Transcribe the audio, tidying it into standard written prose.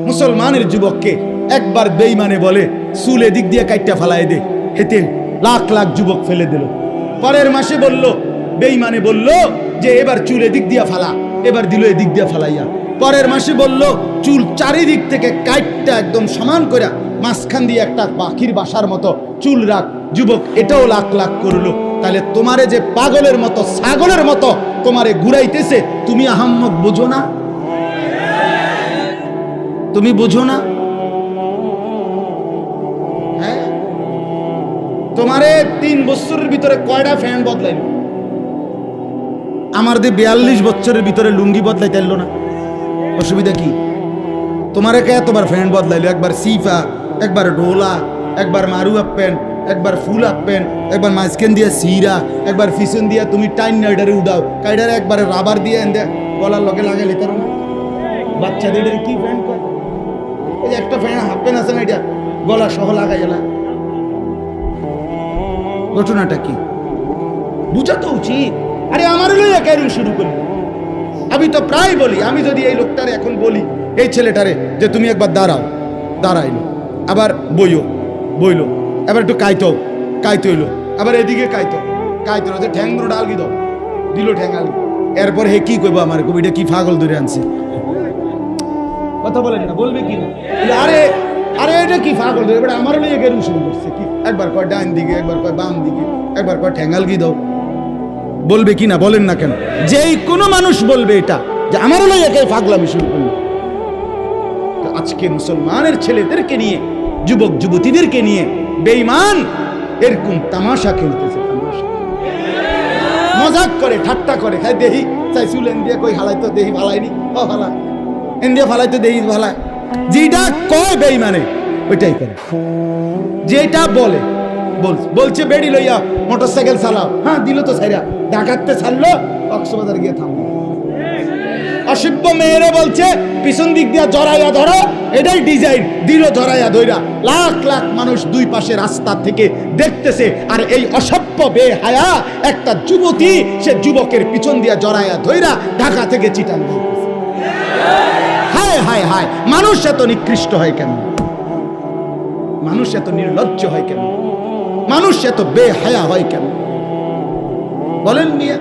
মুসলমানের যুবককে একবার বেঈমানে বলে চুল এদিক দিয়ে কাইটটা ফালাই দে, হেতে লাখ লাখ যুবক ফেলে দিল। পরের মাসে বলল, বেঈমানে বলল যে এবার চুল এদিক দিয়া ফালা, এবার দিল এদিক দিয়া ফালাইয়া। পরের মাসে বলল চুল চারিদিক থেকে কাইটটা একদম সমান করে মাঝখান দিয়ে একটা পাখির বাসার মতো চুল রাখ। যুবক এটাও লাখ লাখ করলো। তাহলে তোমারে যে পাগলের মতো ছাগলের মতো তোমারে ঘুরাইতেছে, তুমি আহাম্মক বুঝো না? তুমি বুঝো না? হ্যাঁ, তোমারে 3 বছরের ভিতরে কয়টা ফ্যান বদলাইল? আমার দিয়ে 42 বছরের ভিতরে লুঙ্গি বদলাইতে এলো না, অসুবিধা কি? তোমারে কে এতবার ফ্যান বদলাইলো? একবার সিফা, একবার ডোলা, একবার মারু আপ প্যান্ট, একবার ফুল আপ প্যান্ট, একবার মাঝখান দিয়ে সিরা, একবার পিছন দিয়া তুমি টাইন নাইডারে উড়াও, কাইডারে একবার রাবার দিয়ে এনে গলার লগে লাগাইলে তার বাচ্চাদের কি ফ্যান কয়? এই একটা ফ্যান হাফ প্যান্ট আছে না, এটা গলা সহ লাগাই এলা। ঘটনাটা কি বুঝা তো উচিত। আরে আমার লইয়া কেন শুরু করলি? আমি তো প্রায় বলি, আমি যদি এই লোকটারে এখন বলি, এই ছেলেটারে যে তুমি একবার দাঁড়াও, দাঁড়াইলো, আবার বইলো, এবার একটু কাইতইলো, আবার এদিকে কাইতো যে ঠ্যাং দুটো ডালগি দাও, দিল ঠ্যাং আলগি। এরপর হে কি কইবো? আমার কবিটা কি পাগল ধরে আনছে? কথা বলেন না, বলবে কি না? আরে আরে এটা কি পাগল ধরে? এবার আমার লইয়া কেন শুরু করছে? কি একবার কয় ডান দিকে, একবার কয় বাম দিকে, একবার কয় ঠ্যাং আলগি দাও। বলবে কি না? বলেন না কেন? যেই কোনো মানুষ বলবে এটা যে আমার লইয়া কে পাগলামি শুরু করলো। আজকে মুসলমানের ছেলেদেরকে নিয়ে, যুবক যুবতীদেরকে নিয়ে বেঈমান এরকম তামাশা খেলতেছে, তামাশা মজাক করে, ঠাট্টা করে, খাই দেহি চাই চুল এন্দিয়া কই হালাইতো, দেহি ভালাইনি, ও হালা এন্দিয়া ফালাইতো, দেহি ভালা। যেটা কয় বেঈমানে ওইটাই করে, যেটা বলে বলছে বেড়ি লইয়া মোটরসাইকেল চালাও, হ্যাঁ দিল তো ছাইরা, ঢাকাতে ছাড়লো, কক্সবাজার গিয়ে থামলো। অসভ্য মেয়েরা বলছে পিছন দিক দিয়া জড়াইয়া ধরো, এটাই ডিজাইন, দিল জড়াইয়া ধইরা। লাখ লাখ মানুষ দুই পাশে রাস্তা থেকে দেখতেছে, আর এই অসভ্য বেহায়া একটা যুবতী, সে যুবকের পিছন দিয়া জড়াইয়া ধইরা ঢাকা থেকে চিটাং দিতেছে। হায় হায় হায়, মানুষ এত নিকৃষ্ট হয় কেন? মানুষ এত নির্লজ্জ হয় কেন? মানুষ এত বেহায়া হয় কেন? বলেন মিয়া।